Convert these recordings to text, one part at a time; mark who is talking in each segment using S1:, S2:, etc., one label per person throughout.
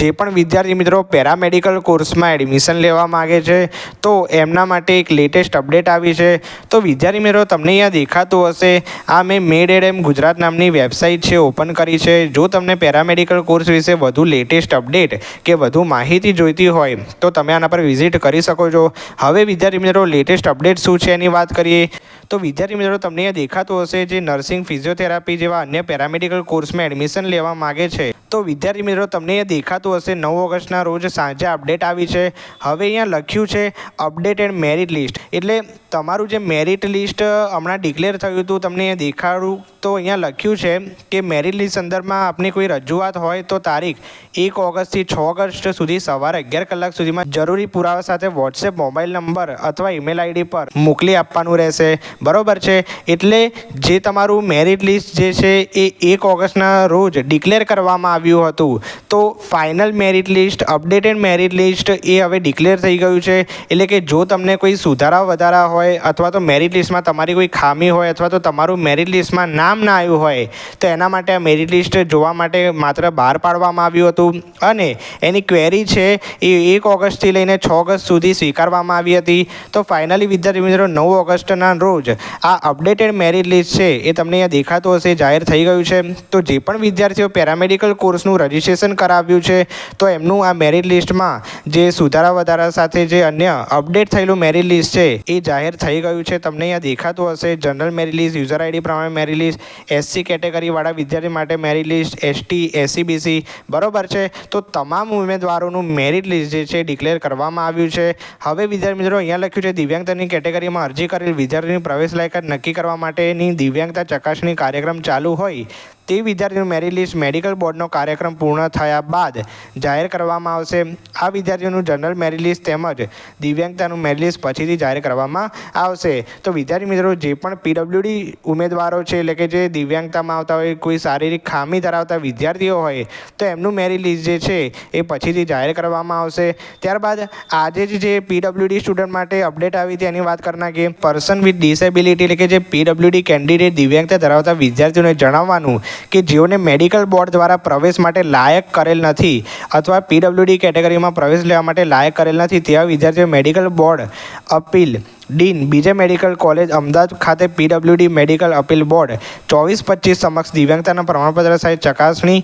S1: જે પણ વિદ્યાર્થી મિત્રો પેરામેડિકલ કોર્સમાં એડમિશન લેવા માગે છે તો એમના માટે એક લેટેસ્ટ અપડેટ આવી છે। તો વિદ્યાર્થી મિત્રો તમને અહીંયા દેખાતું હશે આ મેં મેડ ગુજરાત નામની વેબસાઇટ છે ઓપન કરી છે। જો તમને પેરામેડિકલ કોર્સ વિશે વધુ લેટેસ્ટ અપડેટ કે વધુ માહિતી જોઈતી હોય તો તમે આના પર વિઝિટ કરી શકો છો। હવે વિદ્યાર્થી મિત્રો લેટેસ્ટ અપડેટ શું છે એની વાત કરીએ તો વિદ્યાર્થી મિત્રો તમને અહીંયા દેખાતું હશે જે નર્સિંગ ફિઝિયોથેરાપી જેવા અન્ય પેરામેડિકલ કોર્સમાં એડમિશન લેવા માગે છે તો વિદ્યાર્થી મિત્રો તમને અહીંયા દેખાતું હશે 9 ઓગસ્ટના રોજ સાંજે અપડેટ આવી છે। હવે અહીંયા લખ્યું છે અપડેટેડ મેરિટ લિસ્ટ, એટલે તમારું જે મેરિટ લિસ્ટ હમણાં ડિક્લેર થયું હતું તમને અહીંયા દેખાડું તો અહીંયા લખ્યું છે કે મેરિટ લિસ્ટ સંદર્ભમાં આપની કોઈ રજૂઆત હોય તો તારીખ 1 ઓગસ્ટથી 6 ઓગસ્ટ સુધી સવારે 11 કલાક સુધીમાં જરૂરી પુરાવા સાથે વોટ્સએપ મોબાઈલ નંબર અથવા ઈમેલ આઈડી પર મોકલી આપવાનું રહેશે, બરાબર છે। એટલે જે તમારું મેરિટ લિસ્ટ જે છે એ 1 ઓગસ્ટના રોજ ડિક્લેર કરવામાં આવ્યું હતું તો final merit list updated merit list એ હવે ડિક્લેર થઈ ગયું છે। એટલે કે જો તમને કોઈ સુધારા વધારા હોય અથવા તો મેરિટ લિસ્ટમાં તમારી કોઈ ખામી હોય અથવા તો તમારું મેરિટ લિસ્ટમાં નામ ના આવ્યું હોય તો એના માટે આ મેરિટ લિસ્ટ જોવા માટે માત્ર બહાર પાડવામાં આવ્યું હતું અને એની ક્વેરી છે એ 1 ઓગસ્ટથી લઈને 6 ઓગસ્ટ સુધી સ્વીકારવામાં આવી હતી। તો ફાઇનલી વિદ્યાર્થી મિત્રો 9 ઓગસ્ટના રોજ આ અપડેટેડ મેરિટ લિસ્ટ છે એ તમને અહીંયા દેખાતું હશે જાહેર થઈ ગયું છે। તો જે પણ વિદ્યાર્થીઓ પેરામેડિકલ કોર્સનું રજિસ્ટ્રેશન કરાવ્યું છે તો એમનું આ મેરિટ લિસ્ટમાં જે સુધારા વધારા સાથે જે અન્ય અપડેટ થયેલું મેરિટ લિસ્ટ છે એ જાહેર થઈ ગયું છે। તમને અહીંયા દેખાતું હશે general merit list, user ID પ્રમાણે મેરિટ લિસ્ટ, એસસી કેટેગરીવાળા વિદ્યાર્થી માટે merit list, ST, SC, BC, બરાબર છે। તો તમામ ઉમેદવારોનું મેરિટ લિસ્ટ જે છે ડિક્લેર કરવામાં આવ્યું છે। હવે વિદ્યાર્થી મિત્રો અહીંયા લખ્યું છે દિવ્યાંગતાની કેટેગરીમાં અરજી કરેલ વિદ્યાર્થીની પ્રવેશ લાયકાત નક્કી કરવા માટેની દિવ્યાંગતા ચકાસણી કાર્યક્રમ ચાલુ હોય તે વિદ્યાર્થીનું મેરિટ લિસ્ટ મેડિકલ બોર્ડનો કાર્યક્રમ પૂર્ણ થયા બાદ જાહેર કરવામાં આવશે। આ વિદ્યાર્થીઓનું જનરલ મેરિટ લિસ્ટ તેમજ દિવ્યાંગતાનું મેરિટ લિસ્ટ પછીથી જાહેર કરવામાં આવશે। તો વિદ્યાર્થી મિત્રો જે પણ પીડબ્લ્યુડી ઉમેદવારો છે એટલે કે જે દિવ્યાંગતામાં આવતા હોય કોઈ શારીરિક ખામી ધરાવતા વિદ્યાર્થીઓ હોય તો એમનું મેરિટ લિસ્ટ જે છે એ પછીથી જાહેર કરવામાં આવશે। ત્યારબાદ આજે જ જે પીડબ્લ્યુડી સ્ટુડન્ટ માટે અપડેટ આવી હતી એની વાત કરી નાખીએ। પર્સન વિથ ડિસેબિલિટી એટલે કે જે પીડબ્લ્યુડી કેન્ડિડેટ દિવ્યાંગતા ધરાવતા વિદ્યાર્થીઓને જણાવવાનું કે જેઓને મેડિકલ બોર્ડ દ્વારા પ્રવેશ માટે લાયક કરેલ નથી અથવા પીડબ્લ્યુડી કેટેગરીમાં પ્રવેશ લેવા માટે લાયક કરેલ નથી તેવા વિદ્યાર્થીઓ મેડિકલ બોર્ડ અપીલ ડીન બીજે મેડિકલ કોલેજ અમદાવાદ ખાતે પીડબ્લ્યુડી મેડિકલ અપીલ બોર્ડ 24-25 સમક્ષ દિવ્યાંગતાના પ્રમાણપત્ર સહિત ચકાસણી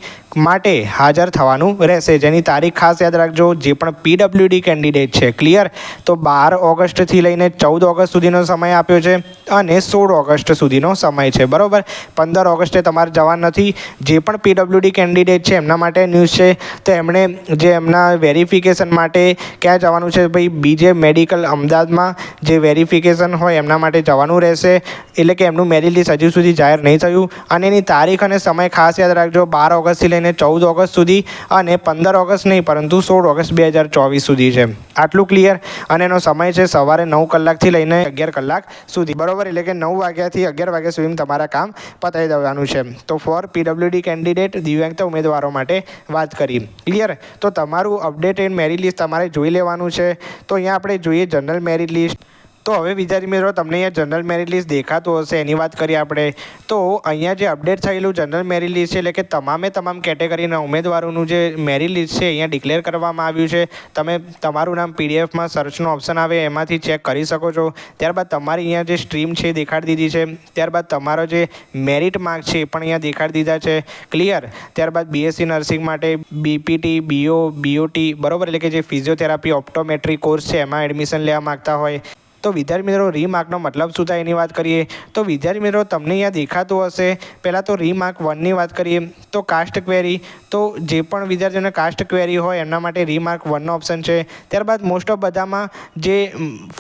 S1: માટે હાજર થવાનું રહેશે, જેની તારીખ ખાસ યાદ રાખજો જે પણ પીડબ્લ્યુડી કેન્ડિડેટ છે, ક્લિયર। તો 12 ઓગસ્ટથી લઈને 14 ઓગસ્ટ સુધીનો સમય આપ્યો છે અને 16 ઓગસ્ટ સુધીનો સમય છે, બરાબર। 15 ઓગસ્ટે તમારે જવાનું નથી। જે પણ પીડબ્લ્યુડી કેન્ડિડેટ છે એમના માટે ન્યૂઝ છે તો એમણે જે એમના વેરિફિકેશન માટે ક્યાં જવાનું છે ભાઈ બીજે મેડિકલ અમદાવાદમાં જે વેરિફિકેશન હોય એમના માટે જવાનું રહેશે। એટલે કે એમનું મેરિટ લિસ્ટ હજુ સુધી જાહેર નહીં થયું અને એની તારીખ અને સમય ખાસ યાદ રાખજો 12 ઓગસ્ટથી લઈને 14 ઓગસ્ટ સુધી અને 15 ઓગસ્ટ નહીં પરંતુ 16 ઓગસ્ટ 2024 સુધી છે, આટલું ક્લિયર। અને એનો સમય છે સવારે 9 કલાકથી લઈને 11 કલાક સુધી, બરાબર। એટલે કે 9 વાગ્યાથી 11 વાગ્યા સુધીમાં તમારા કામ પતાવી દેવાનું છે। તો ફોર પીડબ્લ્યુડી કેન્ડિડેટ દિવ્યાંગતા ઉમેદવારો માટે વાત કરી, ક્લિયર। તો તમારું અપડેટેડ મેરિટ લિસ્ટ તમારે જોઈ લેવાનું છે। તો અહીંયા આપણે જોઈએ જનરલ મેરિટ લિસ્ટ। તો હવે વિદ્યાર્થી મિત્રો તમને અહીંયા જનરલ મેરિટ લિસ્ટ દેખાતું હશે એની વાત કરીએ આપણે તો અહીંયા જે અપડેટ થયેલું જનરલ મેરિટ લિસ્ટ છે એટલે કે તમામ કેટેગરીના ઉમેદવારોનું જે મેરિટ લિસ્ટ છે અહીંયા ડિક્લેર કરવામાં આવ્યું છે। તમે તમારું નામ પીડીએફમાં સર્ચનો ઓપ્શન આવે એમાંથી ચેક કરી શકો છો। ત્યારબાદ તમારી અહીંયા જે સ્ટ્રીમ છે એ દેખાડી દીધી છે, ત્યારબાદ તમારો જે મેરિટ માર્ક છે એ પણ અહીંયા દેખાડી દીધા છે, ક્લિયર। ત્યારબાદ બીએસસી નર્સિંગ માટે બીપીટી, બીઓ, બીઓટી, બરાબર, એટલે કે જે ફિઝિયોથેરાપી ઓપ્ટોમેટ્રી કોર્સ છે એમાં એડમિશન લેવા માગતા હોય તો વિદ્યાર્થી મિત્રો રીમાર્કનો મતલબ શું થાય એની વાત કરીએ તો વિદ્યાર્થી મિત્રો તમને અહીંયા દેખાતું હશે પહેલાં તો રીમાર્ક 1ની વાત કરીએ તો કાસ્ટ ક્વેરી, તો જે પણ વિદ્યાર્થીઓને કાસ્ટ ક્વેરી હોય એમના માટે રીમાર્ક 1નો ઓપ્શન છે। ત્યારબાદ મોસ્ટ ઓફ બધામાં જે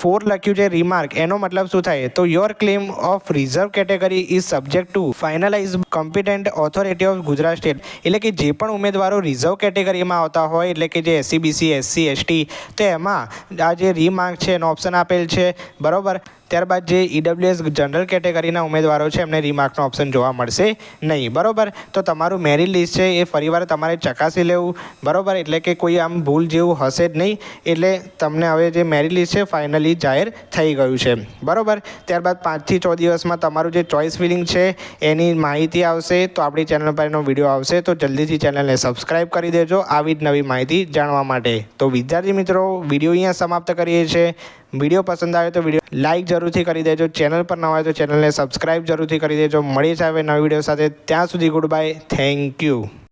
S1: 4 લખ્યું છે રીમાર્ક એનો મતલબ શું થાય તો your claim of reserve category is subject to finalise competent authority of Gujarat state, એટલે કે જે પણ ઉમેદવારો રિઝર્વ કેટેગરીમાં આવતા હોય એટલે કે જે એસસી, બીસી, એસસી, એસટી તો એમાં આ જે રીમાર્ક છે એનો ઓપ્શન આપેલ છે બરાબર. ત્યારબાદ જે EWS જનરલ કેટેગરીના ઉમેદવારો છે એમને રિમાર્કનો ઓપ્શન જોવા મળશે નહીં. બરાબર. તો તમારું મેરિટ લિસ્ટ છે એ ફરીવાર તમારે ચકાસી લેવું. બરાબર. એટલે કે કોઈ આમ ભૂલ જેવું હશે જ નહીં. એટલે તમને હવે જે મેરિટ લિસ્ટ છે ફાઇનલી જાહેર થઈ ગયું છે. બરાબર. ત્યારબાદ 5 થી 6 દિવસમાં તમારું જે ચોઇસ ફિલિંગ છે એની માહિતી આવશે. તો આપણી ચેનલ પર એનો વિડીયો આવશે, તો જલ્દીથી ચેનલને સબસ્ક્રાઈબ કરી દેજો આવી જ નવી માહિતી જાણવા માટે. તો વિદ્યાર્થી મિત્રો, વિડીયો અહીંયા સમાપ્ત કરીએ છીએ. વિડીયો પસંદ આવે તો વિડીયો લાઇક જરૂરથી કરી દેજો. ચેનલ પર ન હોય તો ચેનલને સબસ્ક્રાઈબ જરૂરથી કરી દેજો. મળીએ છીએ હવે નવા વિડીયો સાથે. ત્યાં સુધી ગુડ બાય. Thank you.